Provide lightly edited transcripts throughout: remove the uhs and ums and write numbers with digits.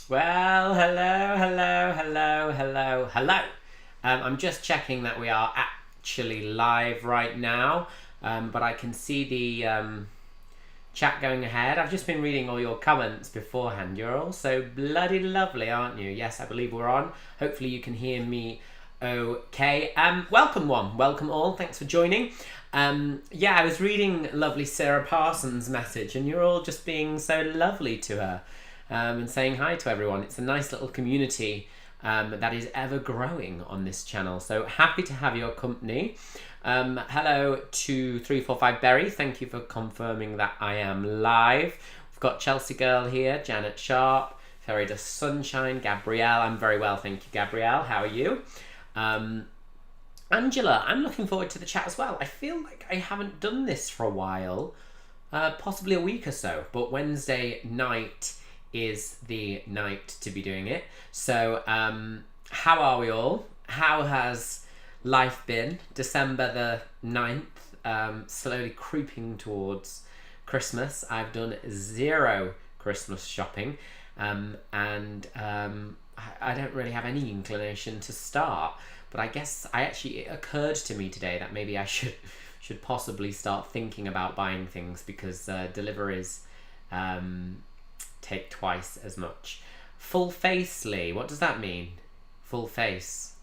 Well, hello. I'm just checking that we are actually live right now, but I can see the chat going ahead. I've just been reading all your comments beforehand. You're all so bloody lovely, aren't you? Yes, I believe we're on. Hopefully you can hear me okay. Welcome all. Thanks for joining. I was reading lovely Sarah Parsons' message, and you're all just being so lovely to her. And saying hi to everyone. It's a nice little community that is ever growing on this channel. So happy to have your company. Hello to 345 Berry. Thank you for confirming that I am live. We've got Chelsea Girl here, Janet Sharp, Fairy Dust Sunshine, Gabrielle. I'm very well, thank you, Gabrielle. How are you? Angela, I'm looking forward to the chat as well. I feel like I haven't done this for a while, possibly a week or so, but Wednesday night is the night to be doing it. So how are we all? How has life been? December the 9th, slowly creeping towards Christmas. I've done zero Christmas shopping, and I don't really have any inclination to start, but I guess it occurred to me today that maybe I should possibly start thinking about buying things, because deliveries take twice as much. Full facely, what does that mean? Full face.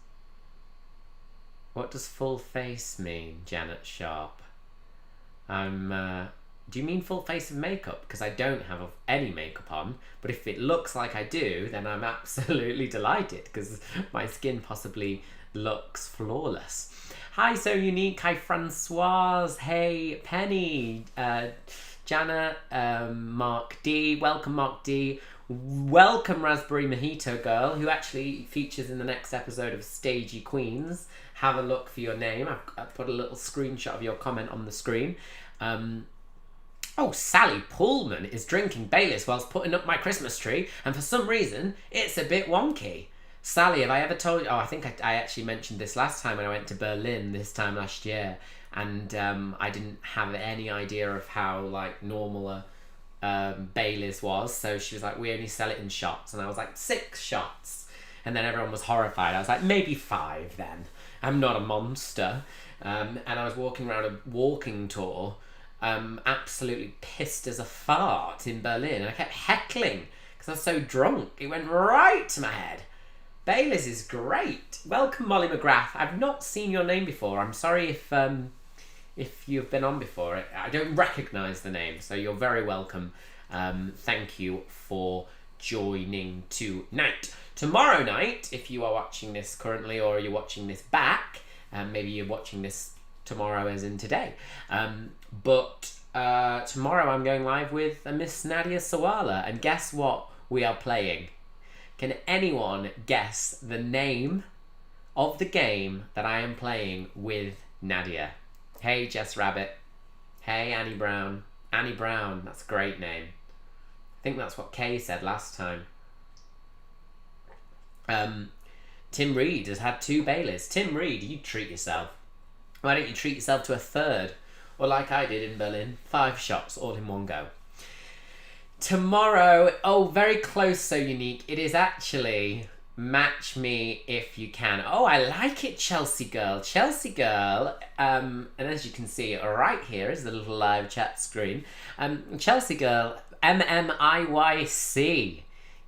What does full face mean, Janet Sharp? Do you mean full face of makeup? Because I don't have any makeup on, but if it looks like I do, then I'm absolutely delighted, because my skin possibly looks flawless. Hi, So Unique. Hi, Francoise. Hey, Penny. Jana, Mark D. Welcome, Mark D. Welcome, Raspberry Mojito Girl, who actually features in the next episode of Stagey Queens. Have a look for your name. I've put a little screenshot of your comment on the screen. Sally Pullman is drinking Baileys whilst putting up my Christmas tree, and for some reason, it's a bit wonky. Sally, have I ever told you? Oh, I think I actually mentioned this last time when I went to Berlin this time last year. And I didn't have any idea of how normal Baileys was, so she was like, we only sell it in shots, and I was like, 6 shots, and then everyone was horrified. I was like, maybe 5 then. I'm not a monster. And I was walking around a walking tour, absolutely pissed as a fart in Berlin, and I kept heckling because I was so drunk. It went right to my head. Baileys is great. Welcome, Molly McGrath. I've not seen your name before. I'm sorry if you've been on before. I don't recognise the name, so you're very welcome. Thank you for joining tonight. Tomorrow night, if you are watching this currently, or you're watching this back, maybe you're watching this tomorrow as in today, but tomorrow I'm going live with Miss Nadia Sawala, and guess what we are playing? Can anyone guess the name of the game that I am playing with Nadia? Hey, Jess Rabbit. Hey, Annie Brown. Annie Brown, that's a great name. I think that's what Kay said last time. Tim Reed has had 2 Baileys. Tim Reed, you treat yourself. Why don't you treat yourself to a 3rd? Or like I did in Berlin, 5 shots all in one go. Tomorrow, very close, So Unique. It is actually Match Me If You Can. Oh, I like it, Chelsea Girl. Chelsea Girl, and as you can see right here is the little live chat screen. Chelsea Girl, MMIYC.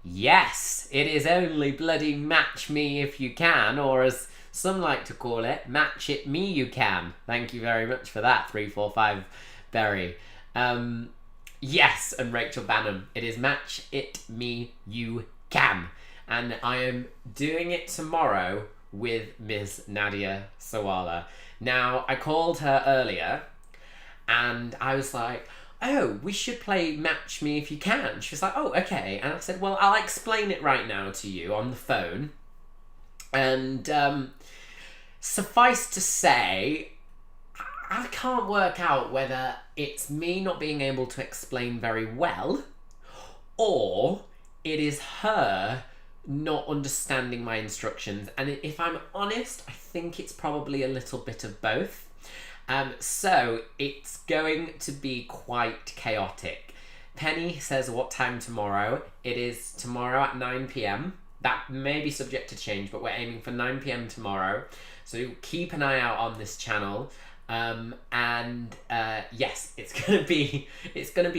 Yes, it is only bloody Match Me If You Can, or as some like to call it, Match It Me You Can. Thank you very much for that, 345 Berry. Yes, and Rachel Banham. It is Match It Me You Can. And I am doing it tomorrow with Miss Nadia Sawala. Now, I called her earlier, and I was like, oh, we should play Match Me If You Can. She was like, oh, okay. And I said, well, I'll explain it right now to you on the phone. And suffice to say, I can't work out whether it's me not being able to explain very well, or it is her not understanding my instructions. And if I'm honest, I think it's probably a little bit of both. So it's going to be quite chaotic. Penny says, what time tomorrow? It is tomorrow at 9 p.m. That may be subject to change, but we're aiming for 9 p.m. tomorrow. So keep an eye out on this channel. Yes, it's gonna be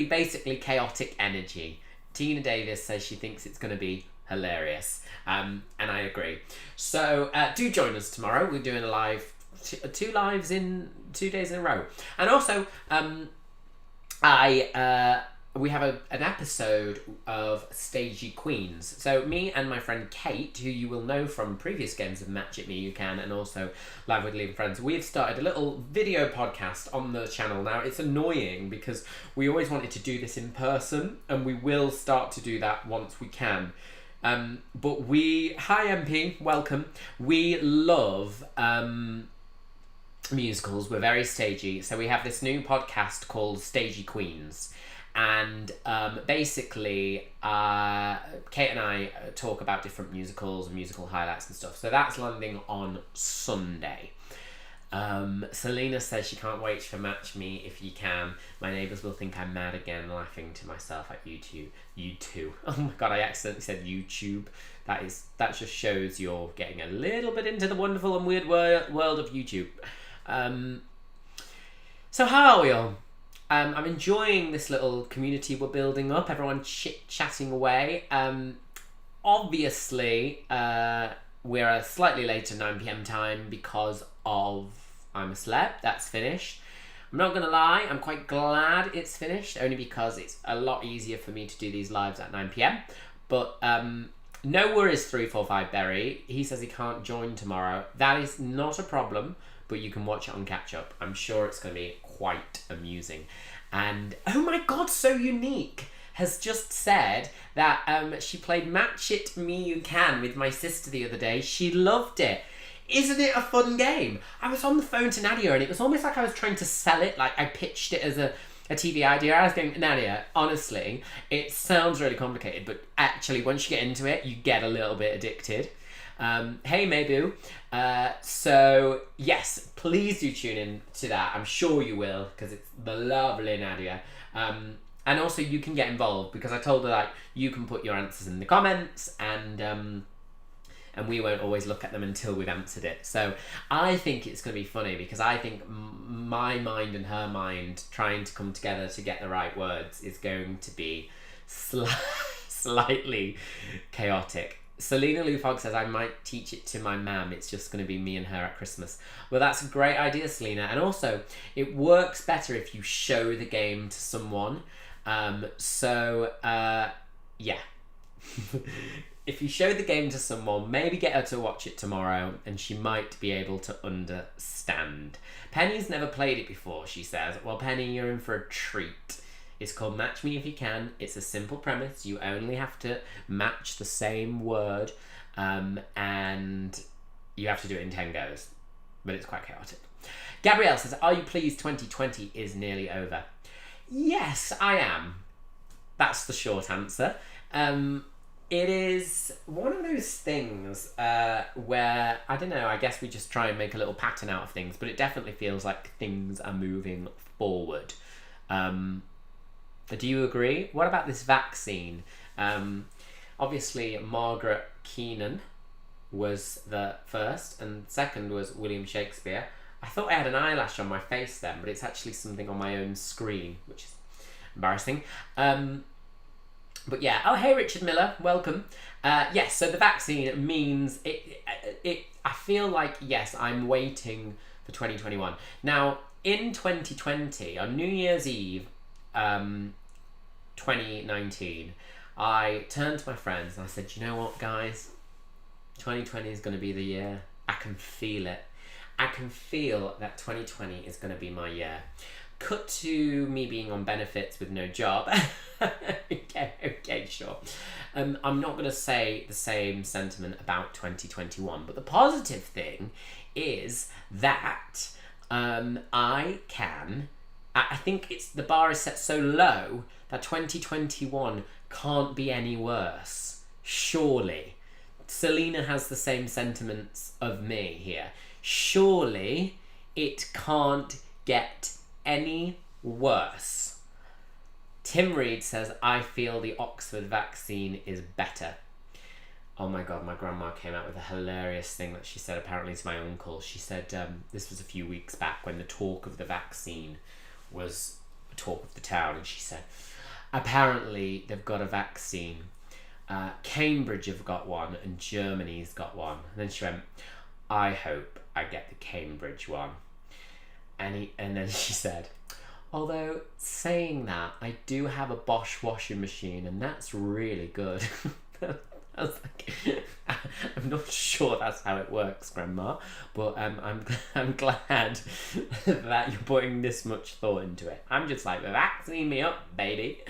basically chaotic energy. Tina Davis says she thinks it's gonna be hilarious, and I agree. So do join us tomorrow. We're doing a live, two lives in 2 days in a row, and also we have an episode of Stagey Queens. So me and my friend Kate, who you will know from previous games of Match It Me You Can and also Live with Leaving Friends, we've started a little video podcast on the channel now. It's annoying because we always wanted to do this in person, and we will start to do that once we can. But hi MP, welcome. We love musicals. We're very stagey. So we have this new podcast called Stagey Queens. And basically, Kate and I talk about different musicals and musical highlights and stuff. So that's landing on Sunday. Selena says she can't wait for Match Me If You Can. My neighbours will think I'm mad again, laughing to myself at YouTube. Oh my god, I accidentally said YouTube. That just shows you're getting a little bit into the wonderful and weird world of YouTube. So how are we all? I'm enjoying this little community we're building up. Everyone chit-chatting away. Obviously, we're slightly later 9 p.m. time because of I'm a Celeb. That's finished. I'm not going to lie, I'm quite glad it's finished, only because it's a lot easier for me to do these lives at 9 p.m. But no worries, 345 Berry. He says he can't join tomorrow. That is not a problem, but you can watch it on catch up. I'm sure it's going to be quite amusing. And oh my god, So Unique has just said that she played Match It Me You Can with my sister the other day. She loved it. Isn't it a fun game? I was on the phone to Nadia and it was almost like I was trying to sell it, like I pitched it as a TV idea. I was going, Nadia, honestly, it sounds really complicated, but actually once you get into it, you get a little bit addicted. Hey Maybu. So yes, please do tune in to that. I'm sure you will, because it's the lovely Nadia. And also you can get involved, because I told her like you can put your answers in the comments, and we won't always look at them until we've answered it. So I think it's going to be funny, because I think my mind and her mind trying to come together to get the right words is going to be slightly chaotic. Selena Lufog says, I might teach it to my mam. It's just going to be me and her at Christmas. Well, that's a great idea, Selena. And also, it works better if you show the game to someone. Yeah. If you show the game to someone, maybe get her to watch it tomorrow, and she might be able to understand. Penny's never played it before, she says. Well, Penny, you're in for a treat. It's called Match Me If You Can. It's a simple premise. You only have to match the same word, and you have to do it in 10 goes. But it's quite chaotic. Gabrielle says, are you pleased 2020 is nearly over? Yes, I am. That's the short answer. It is one of those things where, I don't know, I guess we just try and make a little pattern out of things, but it definitely feels like things are moving forward. Do you agree? What about this vaccine? Obviously, Margaret Keenan was the first, and second was William Shakespeare. I thought I had an eyelash on my face then, but it's actually something on my own screen, which is embarrassing. But yeah, oh hey Richard Miller, welcome. Yes, so the vaccine means it. I feel like, yes, I'm waiting for 2021. Now, in 2020, on New Year's Eve, 2019, I turned to my friends and I said, you know what, guys? 2020 is going to be the year. I can feel it. I can feel that 2020 is going to be my year. Cut to me being on benefits with no job. Okay, sure. I'm not going to say the same sentiment about 2021, but the positive thing is that I think the bar is set so low that 2021 can't be any worse. Surely. Selena has the same sentiments of me here. Surely it can't get any worse. Tim Reed says, I feel the Oxford vaccine is better. Oh my God, my grandma came out with a hilarious thing that she said apparently to my uncle. She said, this was a few weeks back when the talk of the vaccine was talk of the town, and she said, apparently they've got a vaccine. Cambridge have got one and Germany's got one. And then she went, I hope I get the Cambridge one. And then she said, although saying that, I do have a Bosch washing machine and that's really good. I was like, I'm not sure that's how it works, Grandma, but I'm glad that you're putting this much thought into it. I'm just like, vaccine me up, baby.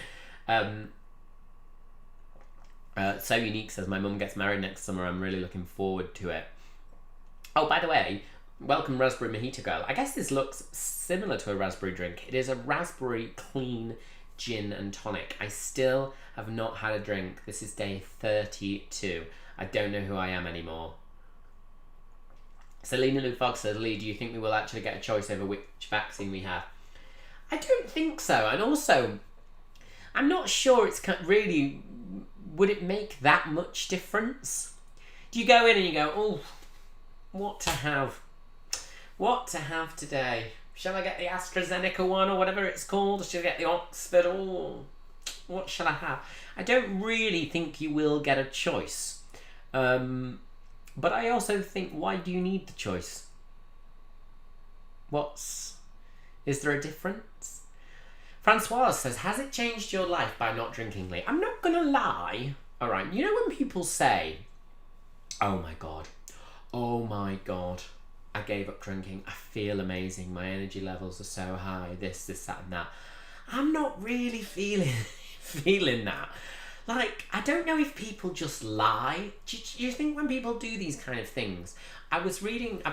So Unique says, my mum gets married next summer. I'm really looking forward to it. Oh, by the way, welcome Raspberry Mojito Girl. I guess this looks similar to a raspberry drink. It is a raspberry clean gin and tonic. I still have not had a drink. This is day 32. I don't know who I am anymore. Selena Lou Fogg says, Lee, do you think we will actually get a choice over which vaccine we have? I don't think so. And also, I'm not sure it's really... Would it make that much difference? Do you go in and you go, oh, what to have? What to have today? Shall I get the AstraZeneca one or whatever it's called? Shall I get the Oxford? Oh, what shall I have? I don't really think you will get a choice. But I also think, why do you need the choice? Is there a difference? Francoise says, has it changed your life by not drinking, Lee? I'm not gonna lie. All right, you know when people say, oh my God, I gave up drinking. I feel amazing. My energy levels are so high. This, that, and that. I'm not really feeling that. Like, I don't know if people just lie. Do you think when people do these kind of things? I've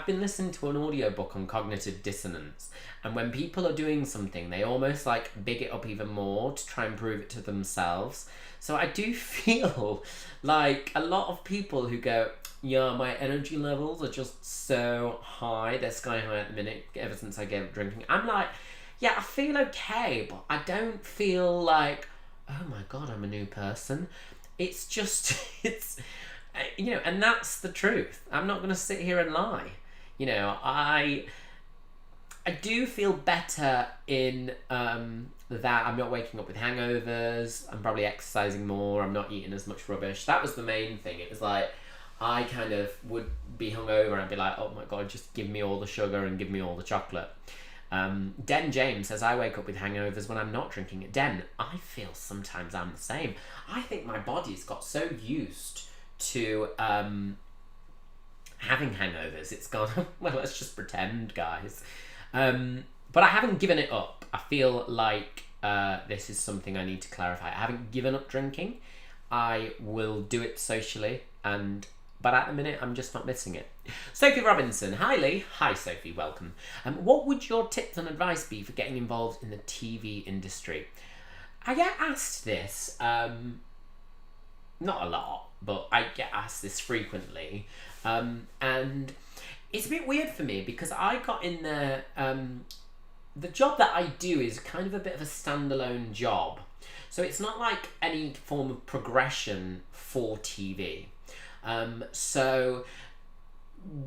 been listening to an audiobook on cognitive dissonance, and when people are doing something, they almost like big it up even more to try and prove it to themselves. So I do feel like a lot of people who go, yeah, my energy levels are just so high, they're sky high at the minute ever since I gave up drinking. I'm like, yeah, I feel okay, but I don't feel like, oh my God, I'm a new person. It's just, and that's the truth. I'm not going to sit here and lie. I do feel better in that I'm not waking up with hangovers. I'm probably exercising more. I'm not eating as much rubbish. That was the main thing. It was like, I kind of would be hungover and I'd be like, oh my God, just give me all the sugar and give me all the chocolate. Den James says, I wake up with hangovers when I'm not drinking it. Den, I feel sometimes I'm the same. I think my body's got so used to having hangovers. It's gone, well, let's just pretend, guys. But I haven't given it up. I feel like this is something I need to clarify. I haven't given up drinking. I will do it socially, but at the minute, I'm just not missing it. Sophie Robinson. Hi, Lee. Hi, Sophie. Welcome. What would your tips and advice be for getting involved in the TV industry? I get asked this, not a lot, but I get asked this frequently. And it's a bit weird for me because I got in there... the job that I do is kind of a bit of a standalone job. So it's not like any form of progression for TV. So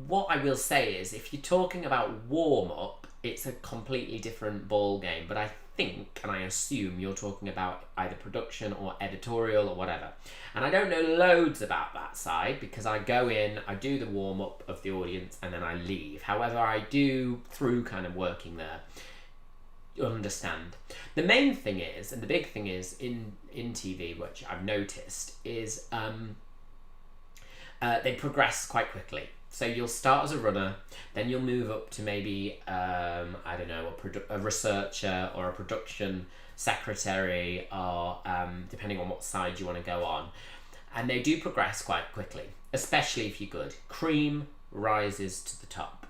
what I will say is, if you're talking about warm-up, it's a completely different ball game. But I think, and I assume, you're talking about either production or editorial or whatever. And I don't know loads about that side because I go in, I do the warm-up of the audience, and then I leave. However, I do, through kind of working there, understand. The main thing is, and the big thing is in TV, which I've noticed, is they progress quite quickly. So you'll start as a runner, then you'll move up to maybe, I don't know, a researcher or a production secretary, or depending on what side you want to go on. And they do progress quite quickly, especially if you're good. Cream rises to the top.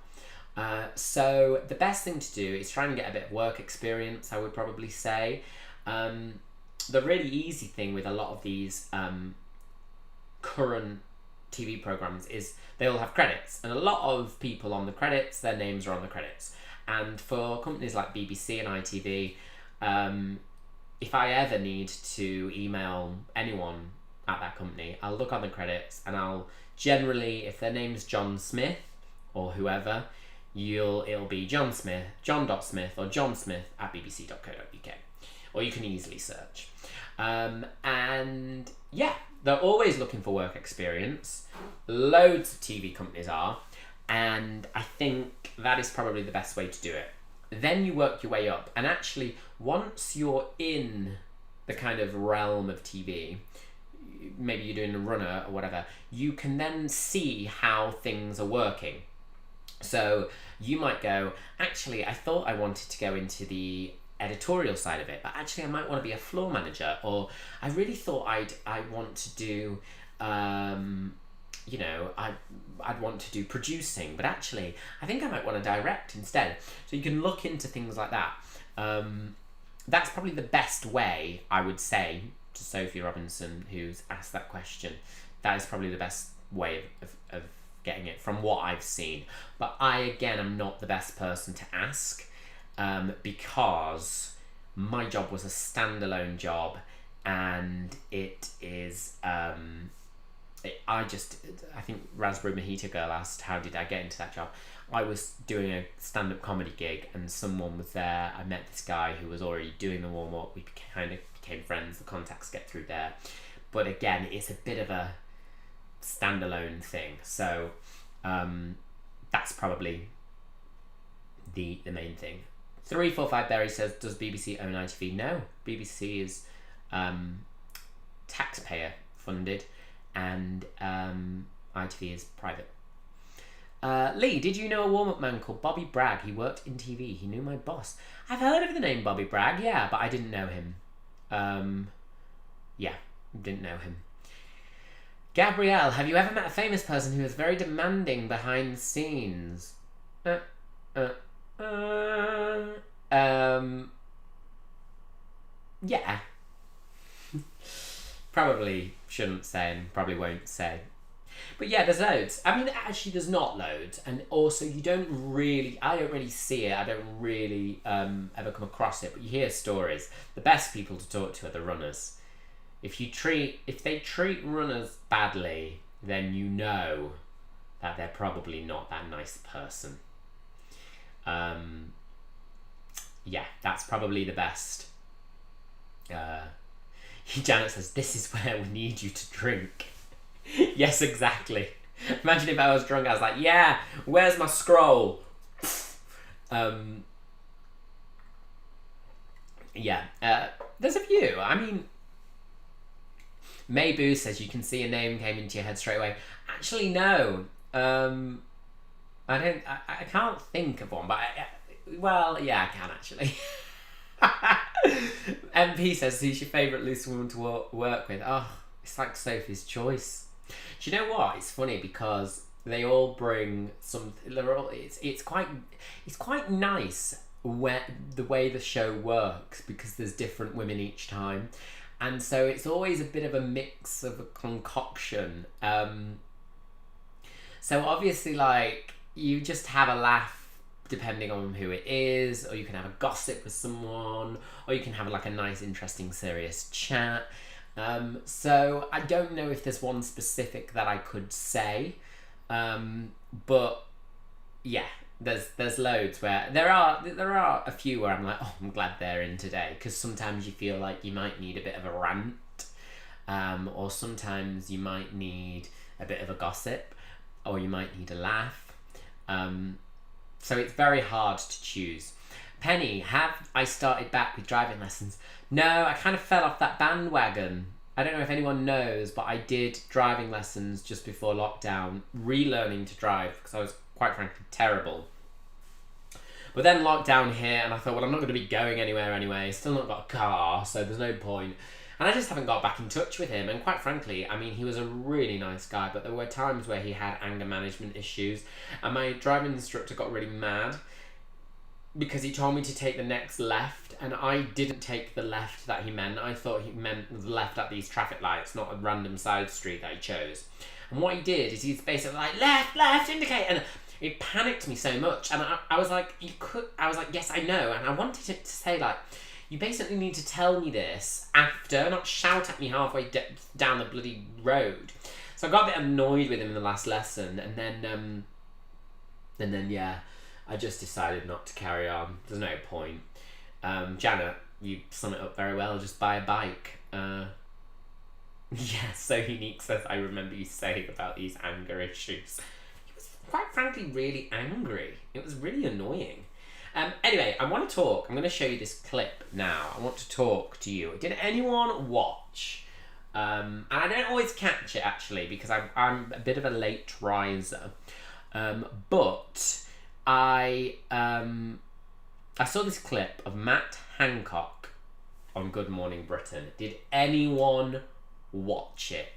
So the best thing to do is try and get a bit of work experience, I would probably say. The really easy thing with a lot of these current TV programs is they all have credits, and a lot of people on the credits, their names are on the credits. And for companies like BBC and ITV, if I ever need to email anyone at that company, I'll look on the credits and I'll generally, if their name's John Smith or whoever, it'll be John Smith, John.Smith or John Smith at bbc.co.uk, or you can easily search. And yeah, they're always looking for work experience. Loads of TV companies are, and I think that is probably the best way to do it. Then you work your way up, and actually once you're in the kind of realm of TV, maybe you're doing a runner or whatever, you can then see how things are working. So you might go, actually, I thought I wanted to go into the editorial side of it, but actually I might want to be a floor manager, or I really thought I want to do, I'd want to do producing, but actually I think I might want to direct instead. So you can look into things like that. That's probably the best way, I would say, to Sophie Robinson, who's asked that question. That is probably the best way of getting it from what I've seen. But I, again, am not the best person to ask, because my job was a standalone job, and it is, I think Raspberry Mojito Girl asked, how did I get into that job? I was doing a stand-up comedy gig and someone was there. I met this guy who was already doing the warm-up. We kind of became friends. The contacts get through there. But again, it's a bit of a standalone thing. So that's probably the main thing. 345 Berry says, does BBC own ITV? No, BBC is taxpayer funded, and ITV is private. Lee, did you know a warm-up man called Bobby Bragg? He worked in TV. He knew my boss. I've heard of the name Bobby Bragg, yeah, but I didn't know him. Didn't know him. Gabrielle, have you ever met a famous person who is very demanding behind the scenes? Yeah. Probably shouldn't say and probably won't say. But yeah, there's loads. I mean, actually there's not loads, and also I don't really see it. I don't really ever come across it, but you hear stories. The best people to talk to are the runners. If they treat runners badly, then you know that they're probably not that nice person. Yeah, that's probably the best. Janet says, this is where we need you to drink. Yes, exactly. Imagine if I was drunk, I was like, yeah, where's my scroll? There's a few. I mean, Maybu says you can see a name came into your head straight away. Actually, no. I can't think of one, but I can actually. MP says, who's your favourite loose woman to work with? Oh, it's like Sophie's Choice. Do you know what? It's funny because they all bring some. It's quite nice where the way the show works, because there's different women each time, and so it's always a bit of a mix of a concoction. So obviously, like, you just have a laugh depending on who it is, or you can have a gossip with someone, or you can have like a nice, interesting, serious chat. So I don't know if there's one specific that I could say, but yeah, there's loads where there are a few where I'm like, oh, I'm glad they're in today, because sometimes you feel like you might need a bit of a rant, or sometimes you might need a bit of a gossip, or you might need a laugh. So it's very hard to choose. Penny, have I started back with driving lessons? No, I kind of fell off that bandwagon. I don't know if anyone knows, but I did driving lessons just before lockdown, relearning to drive, because I was, quite frankly, terrible. But then lockdown hit, and I thought, well, I'm not going to be going anywhere anyway. Still not got a car, so there's no point. And I just haven't got back in touch with him. And quite frankly, I mean, he was a really nice guy, but there were times where he had anger management issues. And my driving instructor got really mad because he told me to take the next left, and I didn't take the left that he meant. I thought he meant the left at these traffic lights, not a random side street that he chose. And what he did is he's basically like, left, indicate, and it panicked me so much. And I was like, yes, I know. And I wanted it to say, like, you basically need to tell me this after, not shout at me halfway down the bloody road. So I got a bit annoyed with him in the last lesson, and then yeah, I just decided not to carry on. There's no point. Janet, you sum it up very well. Just buy a bike. Yeah, so unique says, I remember you saying about these anger issues. He was quite frankly really angry. It was really annoying. Anyway, I want to talk. I'm going to show you this clip now. I want to talk to you. Did anyone watch? And I don't always catch it actually because I'm a bit of a late riser. But I saw this clip of Matt Hancock on Good Morning Britain. Did anyone watch it?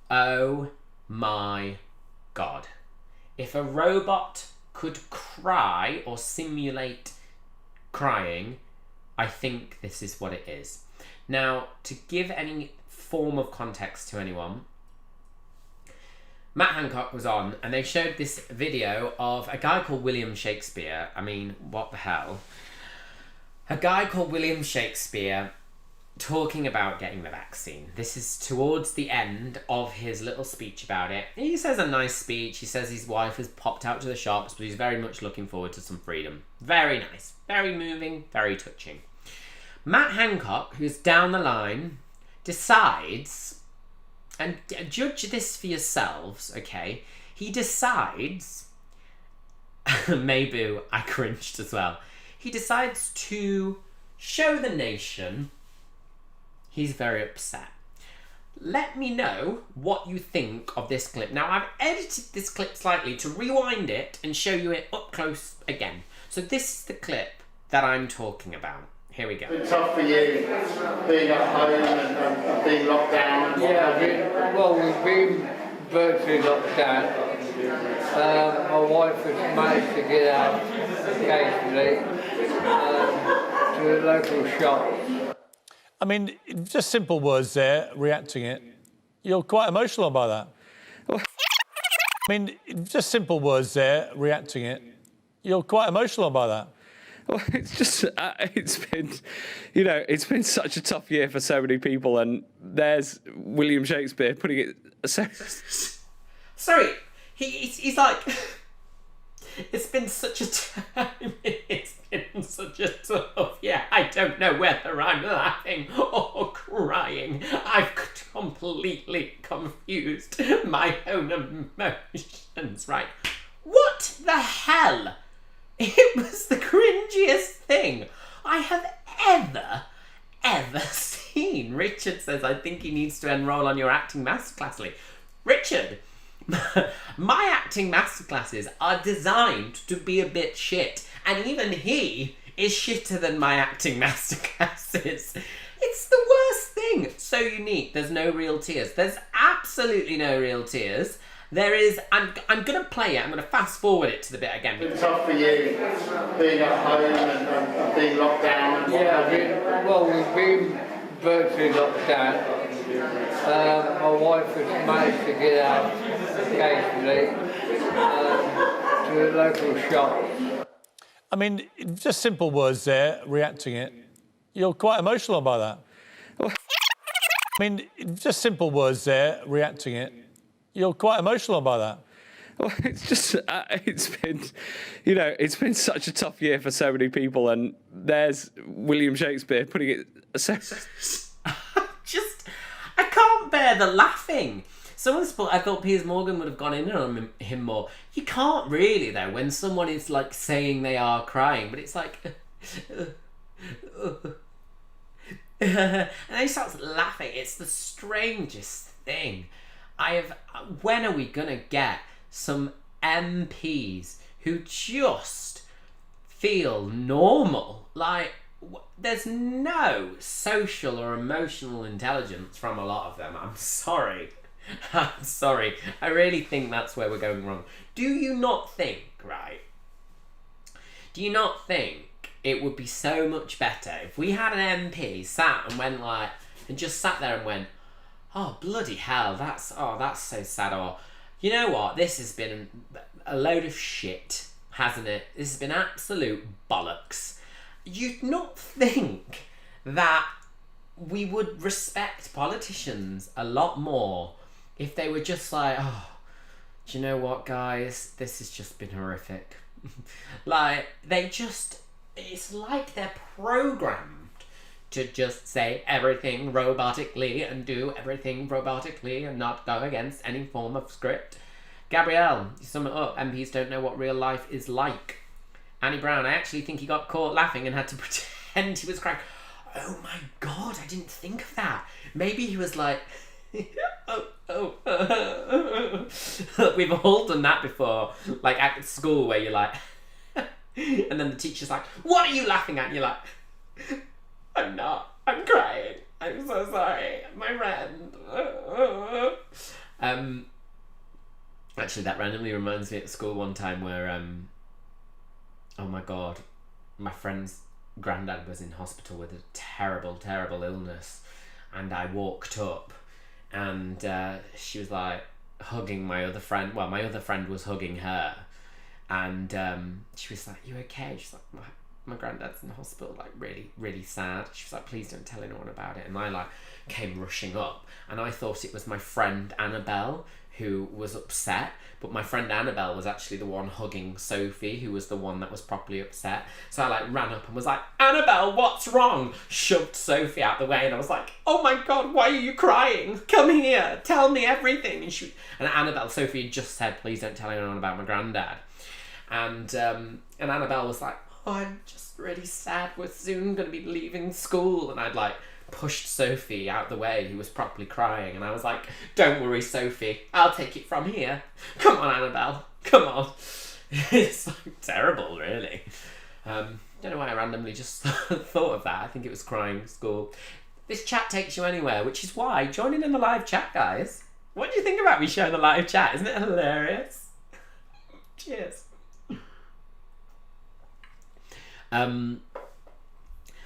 Oh my God. If a robot could cry or simulate crying, I think this is what it is. Now, to give any form of context to anyone, Matt Hancock was on and they showed this video of a guy called William Shakespeare. I mean, what the hell? A guy called William Shakespeare talking about getting the vaccine. This is towards the end of his little speech about it. He says a nice speech. He says his wife has popped out to the shops, but he's very much looking forward to some freedom. Very nice. Very moving. Very touching. Matt Hancock, who's down the line, decides, and judge this for yourselves, okay? He decides, maybe I cringed as well. He decides to show the nation he's very upset. Let me know what you think of this clip. Now, I've edited this clip slightly to rewind it and show you it up close again. So this is the clip that I'm talking about. Here we go. It's tough for you being at home and being locked down. We've been virtually locked down. My wife has managed to get out occasionally to the local shop. I mean, just simple words there, reacting it. You're quite emotional by that. I mean, just simple words there, reacting it. You're quite emotional by that. Well, it's just, it's been such a tough year for so many people, and there's William Shakespeare putting it... Sorry, he's like... It's been such a time. It's been such a tough... Yeah, I don't know whether I'm laughing or crying. I've completely confused my own emotions, right? What the hell? It was the cringiest thing I have ever seen. Richard says, I think he needs to enroll on your acting masterclass, Lee. Richard, my acting masterclasses are designed to be a bit shit, and even he is shitter than my acting masterclasses. It's the worst thing. So unique. There's no real tears. There's absolutely no real tears. There is, I'm going to play it, I'm going to fast forward it to the bit again. It's tough for you being at home and being locked down. We've been virtually locked down. My wife has managed to get out occasionally to the local shop. I mean, just simple words there, reacting it. You're quite emotional by that. I mean, just simple words there, reacting it. You're quite emotional by that. Well, it's just, it's been such a tough year for so many people, and there's William Shakespeare putting it... I can't bear the laughing. I thought Piers Morgan would have gone in on him more. You can't really, though, when someone is, like, saying they are crying, but it's like... and then he starts laughing. It's the strangest thing. When are we gonna get some MPs who just feel normal? Like, there's no social or emotional intelligence from a lot of them. I'm sorry. I really think that's where we're going wrong. Do you not think, right? Do you not think it would be so much better if we had an MP sat and went like, and just sat there and went, oh, bloody hell, that's so sad, or, you know what, this has been a load of shit, hasn't it? This has been absolute bollocks. You'd not think that we would respect politicians a lot more if they were just like, oh, do you know what, guys? This has just been horrific. Like, it's like they're programmed to just say everything robotically and do everything robotically and not go against any form of script. Gabrielle, you sum it up. MPs don't know what real life is like. Annie Brown, I actually think he got caught laughing and had to pretend he was crying. Oh my God, I didn't think of that. Maybe he was like, We've all done that before. Like at school where you're like, and then the teacher's like, what are you laughing at? And you're like, I'm not. I'm crying. I'm so sorry. My friend. Actually, that randomly reminds me at school one time where, oh my God, my friend's granddad was in hospital with a terrible, terrible illness. And I walked up and she was like hugging my other friend. Well, my other friend was hugging her. And she was like, you okay? She's like, my granddad's in the hospital, like really, really sad. She was like, please don't tell anyone about it. And I like came rushing up and I thought it was my friend Annabelle who was upset, but my friend Annabelle was actually the one hugging Sophie, who was the one that was properly upset. So I like ran up and was like, Annabelle, what's wrong? Shoved Sophie out the way and I was like, oh my God, why are you crying? Come here, tell me everything. And Annabelle, Sophie had just said, please don't tell anyone about my granddad. And Annabelle was like, oh, I'm just really sad. We're soon going to be leaving school. And I'd like pushed Sophie out the way, who was properly crying. And I was like, don't worry, Sophie. I'll take it from here. Come on, Annabelle. Come on. It's like terrible, really. Don't know why I randomly just thought of that. I think it was crying school. This chat takes you anywhere, which is why join in the live chat, guys. What do you think about me showing the live chat? Isn't it hilarious? Cheers.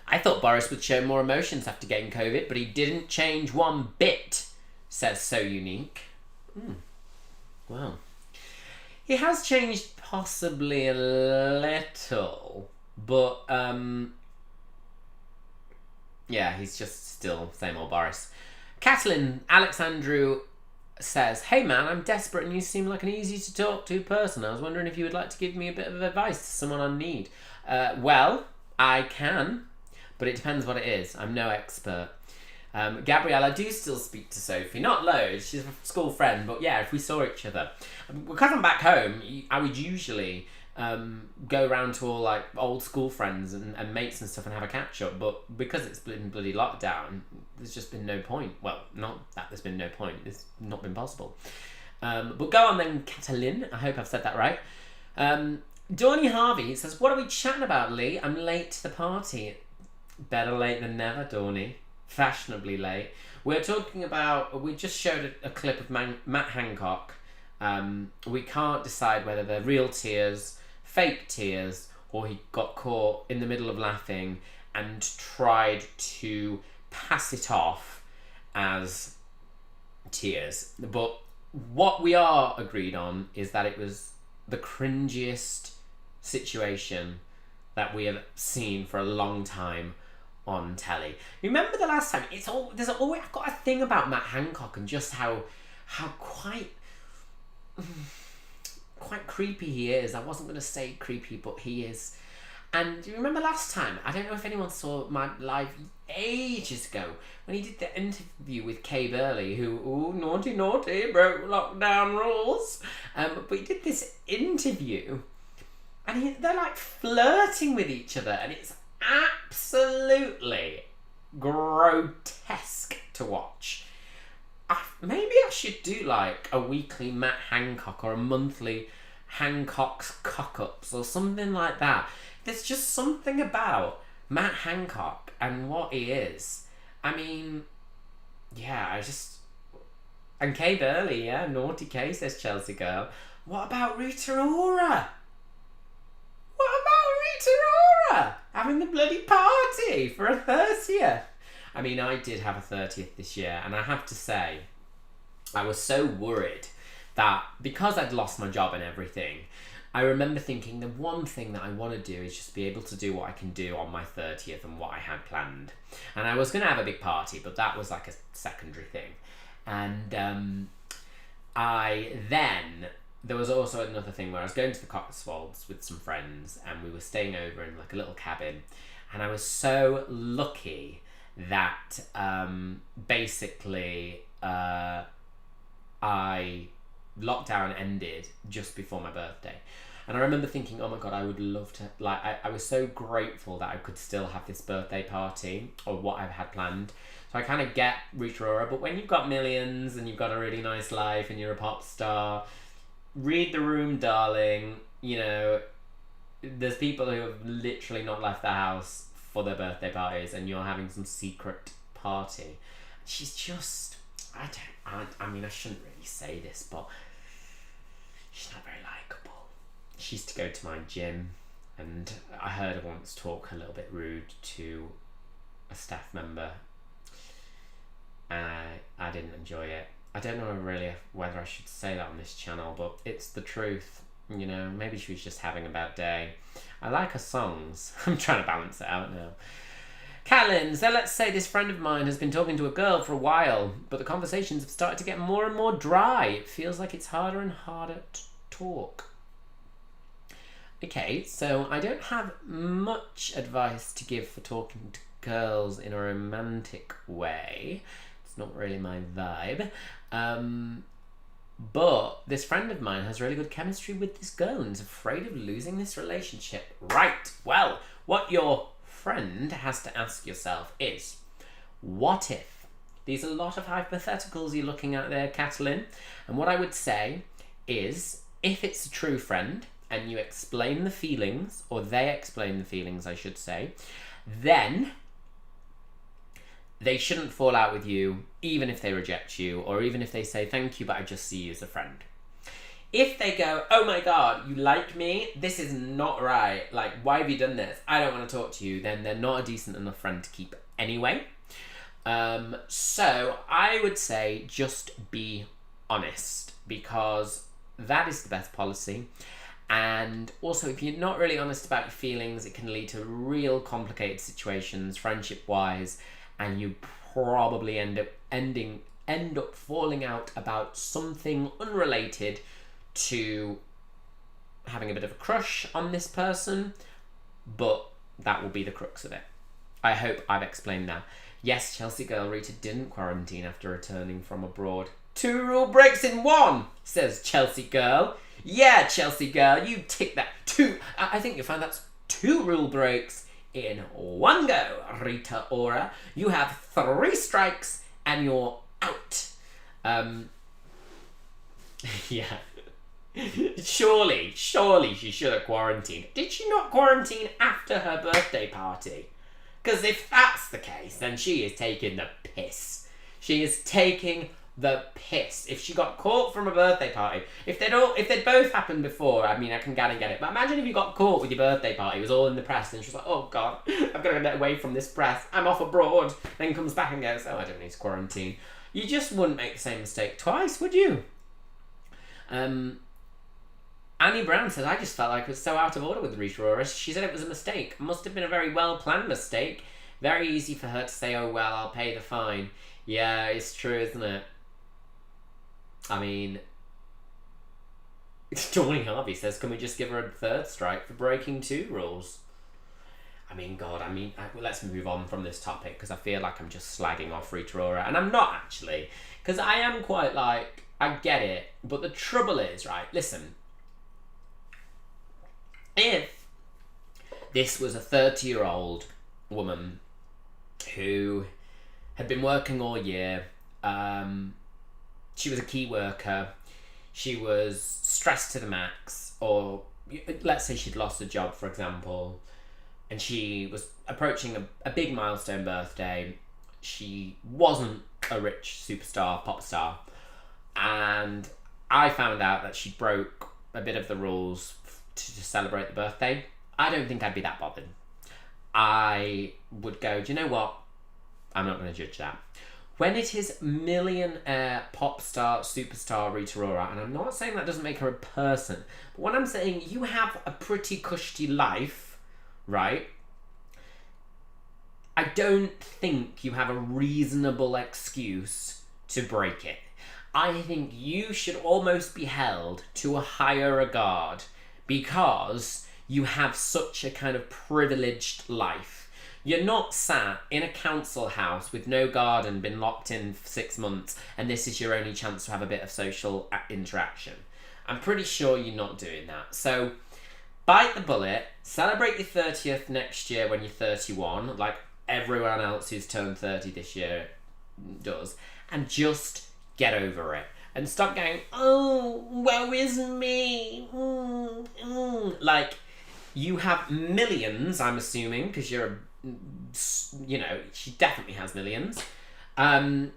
I thought Boris would show more emotions after getting COVID, but he didn't change one bit, says So Unique. Well, he has changed possibly a little, but yeah, he's just still same old Boris. Catalin Alexandru says, hey man, I'm desperate and you seem like an easy to talk to person. I was wondering if you would like to give me a bit of advice to someone on need. Well, I can, but it depends what it is. I'm no expert. Gabrielle, I do still speak to Sophie. Not loads, she's a school friend, but yeah, if we saw each other. Because I'm back home, I would usually go around to all like old school friends and mates and stuff and have a catch up, but because it's been bloody lockdown, there's just been no point. Well, not that there's been no point, it's not been possible. But go on then, Catalin, I hope I've said that right. Dawny Harvey says, what are we chatting about, Lee? I'm late to the party. Better late than never, Dawny. Fashionably late. We're talking about, we just showed a clip of Matt Hancock. We can't decide whether they're real tears, fake tears, or he got caught in the middle of laughing and tried to pass it off as tears. But what we are agreed on is that it was the cringiest situation that we have seen for a long time on telly. Remember the last time? I've got a thing about Matt Hancock and just how quite creepy he is. I wasn't going to say creepy, but he is. And do you remember last time? I don't know if anyone saw my live ages ago when he did the interview with Kay Burley, who, naughty, broke lockdown rules. But he did this interview and they're like flirting with each other and it's absolutely grotesque to watch. Maybe I should do like a weekly Matt Hancock or a monthly Hancock's cock-ups or something like that. There's just something about Matt Hancock and what he is. I mean, yeah, and Kay Burley, yeah, naughty Kay, says Chelsea Girl. What about Rita Ora? What about Rita Ora? Having the bloody party for a 30th. I mean, I did have a 30th this year, and I have to say, I was so worried that because I'd lost my job and everything, I remember thinking the one thing that I want to do is just be able to do what I can do on my 30th and what I had planned. And I was going to have a big party, but that was like a secondary thing. And there was also another thing where I was going to the Cotswolds with some friends and we were staying over in like a little cabin. And I was so lucky that basically lockdown ended just before my birthday. And I remember thinking, oh my God, I would love to, like, I was so grateful that I could still have this birthday party or what I've had planned. So I kind of get Rita Ora, but when you've got millions and you've got a really nice life and you're a pop star, read the room, darling. You know, there's people who have literally not left the house for their birthday parties and you're having some secret party. She's just, I mean, I shouldn't really say this, but she's not very likeable. She used to go to my gym and I heard her once talk a little bit rude to a staff member. I didn't enjoy it. I don't know really whether I should say that on this channel, but it's the truth. You know, maybe she was just having a bad day. I like her songs. I'm trying to balance it out now. Catelyn, so let's say this friend of mine has been talking to a girl for a while, but the conversations have started to get more and more dry. It feels like it's harder and harder to talk. Okay, so I don't have much advice to give for talking to girls in a romantic way. It's not really my vibe. But this friend of mine has really good chemistry with this girl and is afraid of losing this relationship. Right, well, what your friend has to ask yourself is, what if? These are a lot of hypotheticals you're looking at there, Catelyn. And what I would say is, if it's a true friend and you explain the feelings, or they explain the feelings, I should say, then they shouldn't fall out with you, even if they reject you, or even if they say, thank you, but I just see you as a friend. If they go, oh my God, you like me? This is not right. Like, why have you done this? I don't want to talk to you. Then they're not a decent enough friend to keep anyway. So I would say just be honest, because that is the best policy. And also, if you're not really honest about your feelings, it can lead to real complicated situations, friendship-wise, and you probably end up falling out about something unrelated to having a bit of a crush on this person, but that will be the crux of it. I hope I've explained that. Yes, Chelsea girl, Rita didn't quarantine after returning from abroad. 2 rule breaks in 1, says Chelsea girl. Yeah, Chelsea girl, you tick that 2. I think you'll find that's 2 rule breaks in 1 go, Rita Ora. You have 3 strikes and you're out. Yeah. Surely she should have quarantined. Did she not quarantine after her birthday party? Because if that's the case, then she is taking the piss. She is taking the piss. If she got caught from a birthday party, if they'd both happened before, I mean, I can kind of get it. But imagine if you got caught with your birthday party, it was all in the press, and she was like, oh God, I've got to get away from this press. I'm off abroad. Then comes back and goes, oh, I don't need to quarantine. You just wouldn't make the same mistake twice, would you? Annie Brown says, I just felt like I was so out of order with Rita Ora. She said it was a mistake. Must have been a very well-planned mistake. Very easy for her to say, oh, well, I'll pay the fine. Yeah, it's true, isn't it? I mean, Johnny Harvey says, can we just give her a 3rd strike for breaking 2 rules? I mean, God, let's move on from this topic, because I feel like I'm just slagging off Rita Ora. And I'm not, actually. Because I am quite like, I get it. But the trouble is, right, listen. If this was a 30-year-old woman who had been working all year, she was a key worker, she was stressed to the max, or let's say she'd lost a job, for example, and she was approaching a big milestone birthday. She wasn't a rich superstar, pop star, and I found out that she broke a bit of the rules to celebrate the birthday. I don't think I'd be that bothered. I would go, do you know what? I'm not going to judge that. when it is millionaire, pop star, superstar Rita Ora, and I'm not saying that doesn't make her a person, but what I'm saying, you have a pretty cushy life, right? I don't think you have a reasonable excuse to break it. I think you should almost be held to a higher regard because you have such a kind of privileged life. You're not sat in a council house with no garden, been locked in for 6 months, and this is your only chance to have a bit of social interaction. I'm pretty sure you're not doing that. So bite the bullet, celebrate your 30th next year when you're 31, like everyone else who's turned 30 this year does, and just get over it. And stop going, oh, woe is me. Like, you have millions, I'm assuming, because you're she definitely has millions. I'm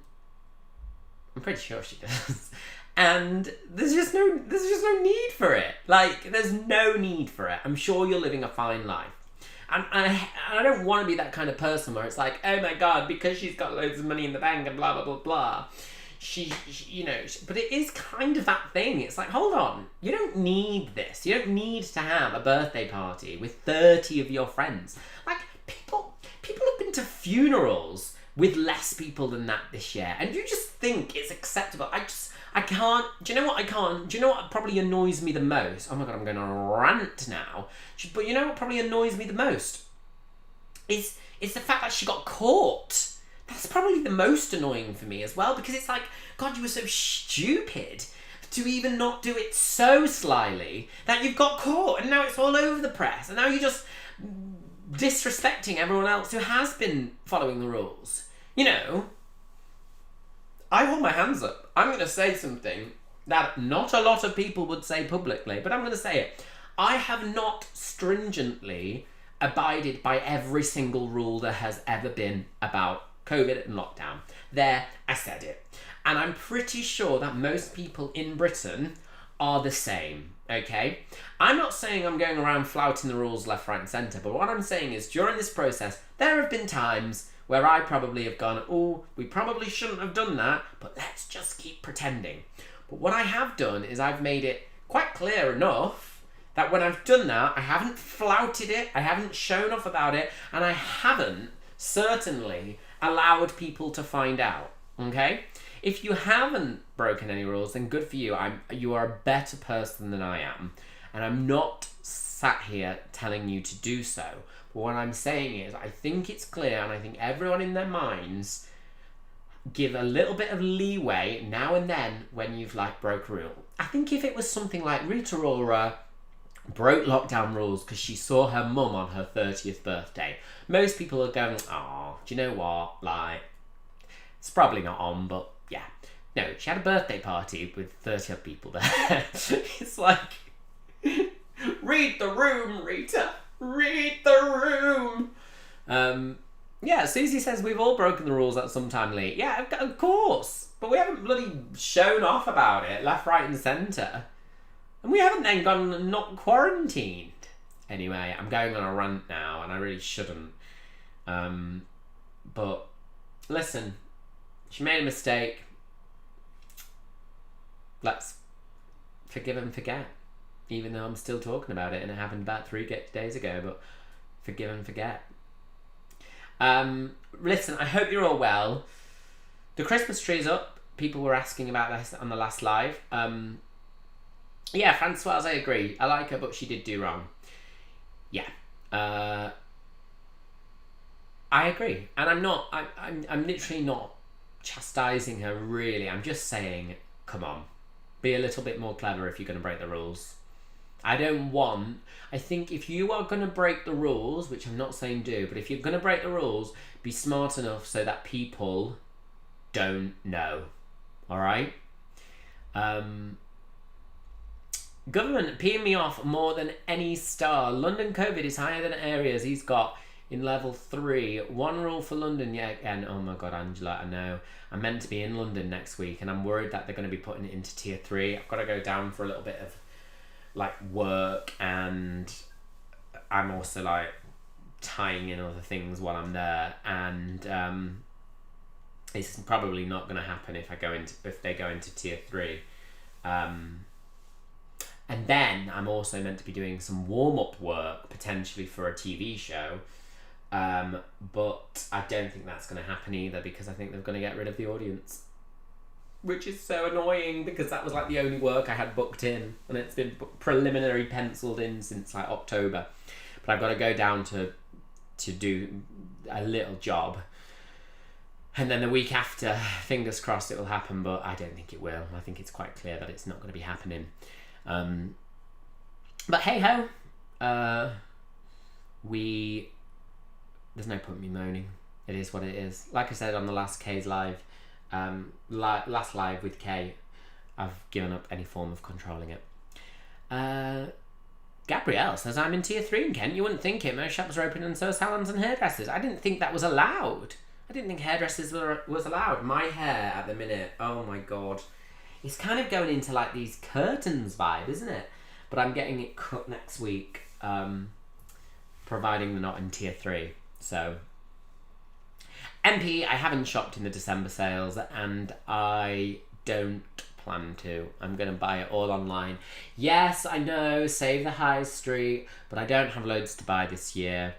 pretty sure she does. And there's just no need for it. Like, there's no need for it. I'm sure you're living a fine life. And I don't want to be that kind of person where it's like, oh my God, because she's got loads of money in the bank and blah, blah, blah, blah. But it is kind of that thing. It's like, hold on, you don't need this. You don't need to have a birthday party with 30 of your friends. Like, people have been to funerals with less people than that this year, and you just think it's acceptable. I can't. Do you know what I can't? Do you know what probably annoys me the most? Oh my God, I'm going to rant now. But you know what probably annoys me the most? Is the fact that she got caught. That's probably the most annoying for me as well, because it's like, God, you were so stupid to even not do it so slyly that you've got caught, and now it's all over the press, and now you're just disrespecting everyone else who has been following the rules. I hold my hands up. I'm going to say something that not a lot of people would say publicly, but I'm going to say it. I have not stringently abided by every single rule there has ever been about COVID and lockdown. There, I said it. And I'm pretty sure that most people in Britain are the same, okay? I'm not saying I'm going around flouting the rules left, right and centre, but what I'm saying is during this process, there have been times where I probably have gone, oh, we probably shouldn't have done that, but let's just keep pretending. But what I have done is I've made it quite clear enough that when I've done that, I haven't flouted it, I haven't shown off about it, and I haven't certainly allowed people to find out, okay? If you haven't broken any rules, then good for you. You are a better person than I am. And I'm not sat here telling you to do so. But what I'm saying is, I think it's clear, and I think everyone in their minds give a little bit of leeway now and then when you've broke a rule. I think if it was something like Rita Ora broke lockdown rules because she saw her mum on her 30th birthday, most people are going, oh, do you know what? It's probably not on, but yeah. No, she had a birthday party with 30 other people there. It's like, read the room, Rita. Read the room. Yeah, Susie says we've all broken the rules at some time, Lee. Yeah, of course. But we haven't bloody shown off about it, left, right and centre. And we haven't then gone and not quarantined. Anyway, I'm going on a rant now, and I really shouldn't. But listen, she made a mistake. Let's forgive and forget. Even though I'm still talking about it, and it happened about 3 days ago, but forgive and forget. Listen, I hope you're all well. The Christmas tree's up. People were asking about this on the last live. Yeah, Francoise, I agree. I like her, but she did do wrong. Yeah. I agree. And I'm literally not chastising her, really. I'm just saying, come on. Be a little bit more clever if you're going to break the rules. I think if you are going to break the rules, which I'm not saying do, but if you're going to break the rules, be smart enough so that people don't know. Alright? Government peeing me off more than any star. London COVID is higher than areas he's got in level 3. One rule for London yet again. Oh my God, Angela, I know. I'm meant to be in London next week and I'm worried that they're going to be putting it into tier 3. I've got to go down for a little bit of work, and I'm also tying in other things while I'm there, and It's probably not going to happen if they go into tier 3. And then I'm also meant to be doing some warm-up work, potentially for a TV show. But I don't think that's going to happen either, because I think they're going to get rid of the audience. Which is so annoying, because that was like the only work I had booked in. And it's been preliminary penciled in since like October. But I've got to go down to do a little job. And then the week after, fingers crossed it will happen, but I don't think it will. I think it's quite clear that it's not going to be happening. But hey ho, there's no point in me moaning. It is what it is. Like I said on the last Kay's live, last live with Kay, I've given up any form of controlling it. Gabrielle says, I'm in tier 3 in Kent. You wouldn't think it. Most shops are open and so are salons and hairdressers. I didn't think that was allowed. I didn't think hairdressers was allowed. My hair at the minute, oh my god. It's kind of going into like these curtains vibe, isn't it? But I'm getting it cut next week, providing they're not in tier 3. So, MP, I haven't shopped in the December sales, and I don't plan to. I'm going to buy it all online. Yes, I know, save the high street, but I don't have loads to buy this year,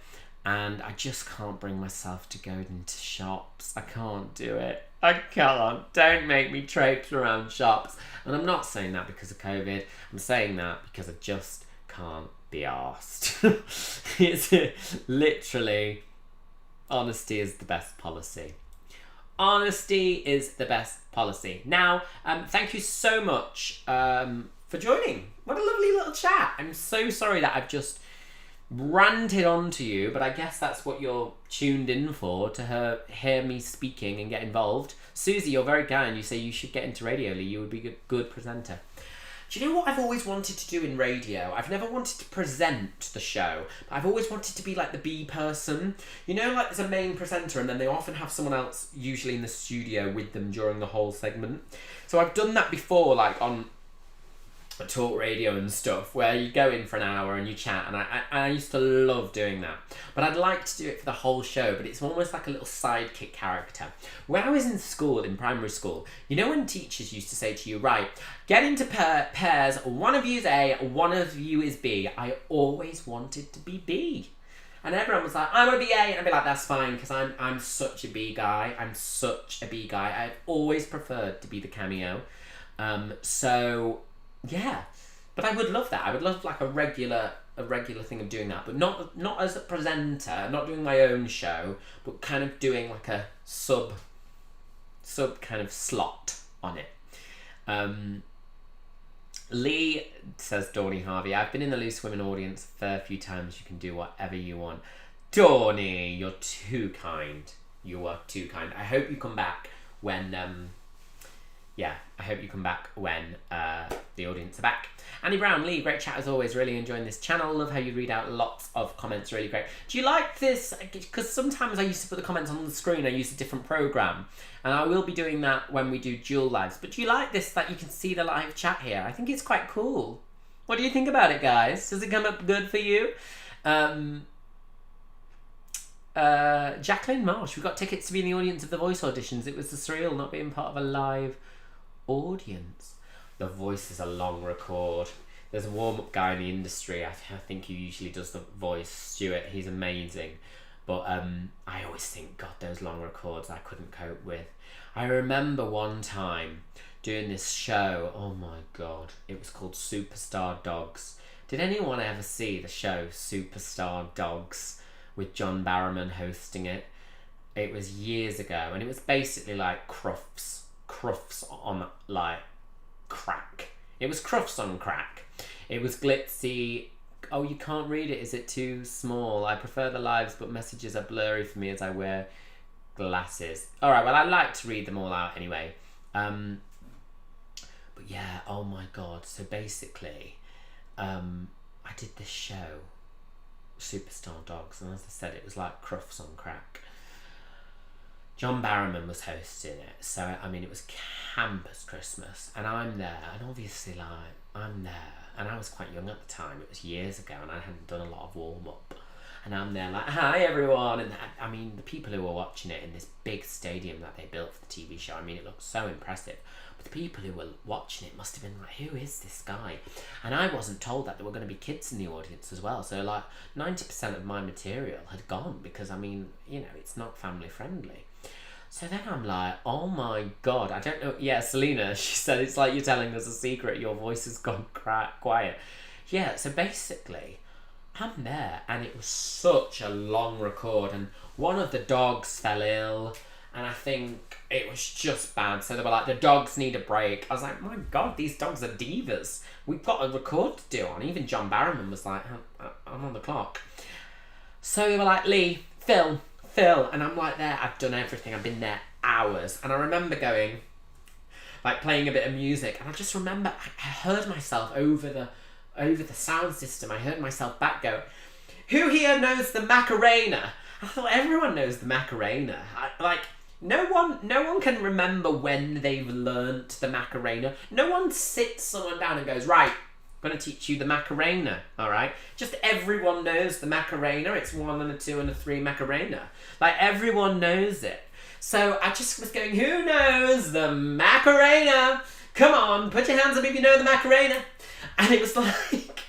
and I just can't bring myself to go into shops. I can't do it. I can't. Don't make me traipse around shops. And I'm not saying that because of COVID. I'm saying that because I just can't be arsed. It's literally, honesty is the best policy. Honesty is the best policy. Now, thank you so much for joining. What a lovely little chat. I'm so sorry that I've just ranted on to you, but I guess that's what you're tuned in for, to hear me speaking and get involved. Susie, you're very kind. You say you should get into radio, Lee. You would be a good presenter. Do you know what I've always wanted to do in radio? I've never wanted to present the show, but I've always wanted to be like the B person. You know, like there's a main presenter and then they often have someone else usually in the studio with them during the whole segment. So I've done that before, like on talk radio and stuff, where you go in for an hour and you chat, and I used to love doing that, but I'd like to do it for the whole show, but it's almost like a little sidekick character. When I was in school, in primary school, you know when teachers used to say to you, right, get into pairs, one of you is A, one of you is B. I always wanted to be B. And everyone was like, I want to be A, and I'd be like, that's fine, because I'm such a B guy. I've always preferred to be the cameo. So yeah, but I would love that. I would love like a regular thing of doing that, but not as a presenter, not doing my own show, but kind of doing like a sub kind of slot on it. Lee says, Dawny Harvey, I've been in the Loose Women audience a fair few times. You can do whatever you want. Dawny, you're too kind. You are too kind. I hope you come back when the audience are back. Annie Brown, Lee, great chat as always. Really enjoying this channel. Love how you read out lots of comments. Really great. Do you like this? Because sometimes I used to put the comments on the screen. I use a different program, and I will be doing that when we do dual lives. But do you like this, that you can see the live chat here? I think it's quite cool. What do you think about it, guys? Does it come up good for you? Jacqueline Marsh, we got tickets to be in the audience of the Voice auditions. It was the surreal not being part of a live audience. The Voice is a long record. There's a warm-up guy in the industry, I think he usually does the voice, Stuart. He's amazing, but I always think, God, those long records I couldn't cope with. I remember one time doing this show, oh my God, it was called Superstar Dogs. Did anyone ever see the show Superstar Dogs with John Barrowman hosting it? It was years ago, and it was basically like Crufts on like crack. It was Crufts on crack. It was glitzy. Oh, you can't read it. Is it too small? I prefer the lives, but messages are blurry for me as I wear glasses. All right, well, I like to read them all out anyway. But yeah, oh my God. So basically, I did this show, Superstar Dogs, and as I said, it was like Crufts on crack. John Barrowman was hosting it, so I mean it was campus Christmas, and I'm there, and obviously like I'm there, and I was quite young at the time. It was years ago, and I hadn't done a lot of warm up, And I'm there like, hi everyone. And I mean, the people who were watching it in this big stadium that they built for the TV show, I mean, it looked so impressive. But the people who were watching it must have been like, who is this guy? And I wasn't told that there were going to be kids in the audience as well. So like 90% of my material had gone because, I mean, you know, it's not family friendly. So then I'm like, oh my God, I don't know. Yeah, Selena, she said, it's like you're telling us a secret. Your voice has gone quiet. Yeah, so basically, I'm there and it was such a long record and one of the dogs fell ill and I think it was just bad. So they were like, the dogs need a break. I was like, my God, these dogs are divas. We've got a record to do on. Even John Barrowman was like, I'm on the clock. So they were like, Lee, Phil. And I'm like there, I've done everything. I've been there hours. And I remember going, like playing a bit of music. And I just remember, I heard myself over the sound system. I heard myself back go, who here knows the Macarena? I thought everyone knows the Macarena. No one can remember when they've learnt the Macarena. No one sits someone down and goes, right, I'm going to teach you the Macarena, all right? Just everyone knows the Macarena. It's 1 and a 2 and a 3 Macarena. Like, everyone knows it. So I just was going, who knows the Macarena? Come on, put your hands up if you know the Macarena. And it was like,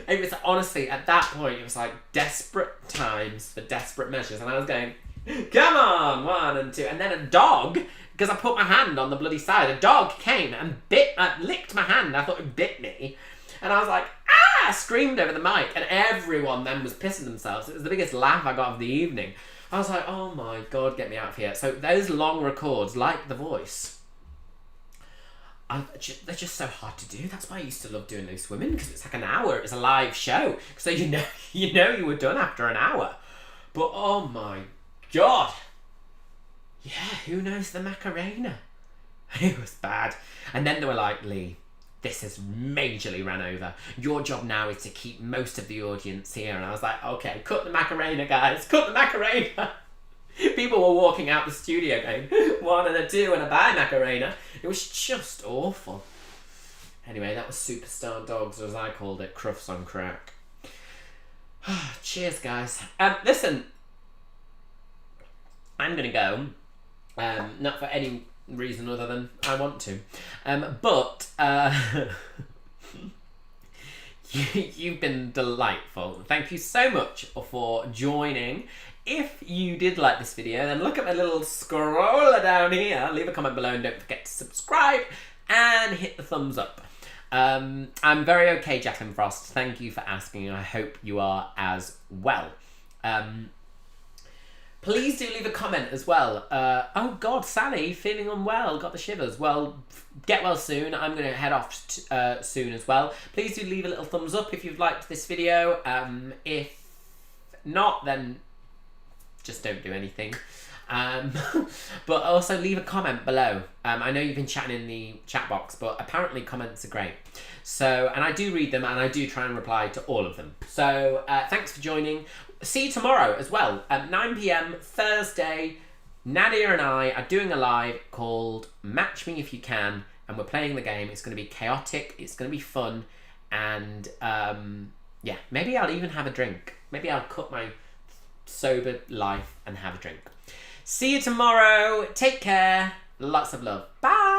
it was honestly, at that point, it was like desperate times for desperate measures. And I was going, come on, 1 and 2. And then a dog, because I put my hand on the bloody side, a dog came and licked my hand. I thought it bit me. And I was like, ah! I screamed over the mic. And everyone then was pissing themselves. It was the biggest laugh I got of the evening. I was like, oh my God, get me out of here. So those long records, like The Voice, they're just so hard to do. That's why I used to love doing Loose Women, because it's like an hour. It was a live show. So you know you were done after an hour. But oh my God. Yeah, who knows the Macarena? It was bad. And then they were like, Lee, this has majorly ran over. Your job now is to keep most of the audience here. And I was like, okay, cut the Macarena, guys. Cut the Macarena. People were walking out the studio going, 1 and a 2 and a bye, Macarena. It was just awful. Anyway, that was Superstar Dogs, or as I called it, Crufts on Crack. Cheers, guys. Listen, I'm going to go. Not for any reason other than I want to. But you've been delightful. Thank you so much for joining. If you did like this video, then look at my little scroller down here. Leave a comment below and don't forget to subscribe and hit the thumbs up. I'm very okay, Jacqueline Frost. Thank you for asking. I hope you are as well. Please do leave a comment as well. Oh God, Sally, feeling unwell, got the shivers. Well, get well soon. I'm going to head off soon as well. Please do leave a little thumbs up if you've liked this video. If not, then just don't do anything. But also leave a comment below. I know you've been chatting in the chat box, but apparently comments are great. So, and I do read them and I do try and reply to all of them. So thanks for joining. See you tomorrow as well at 9 PM Thursday. Nadia and I are doing a live called Match Me If You Can, and we're playing the game. It's going to be chaotic. It's going to be fun. And yeah, maybe I'll even have a drink. Maybe I'll cut my sober life and have a drink. See you tomorrow. Take care. Lots of love. Bye.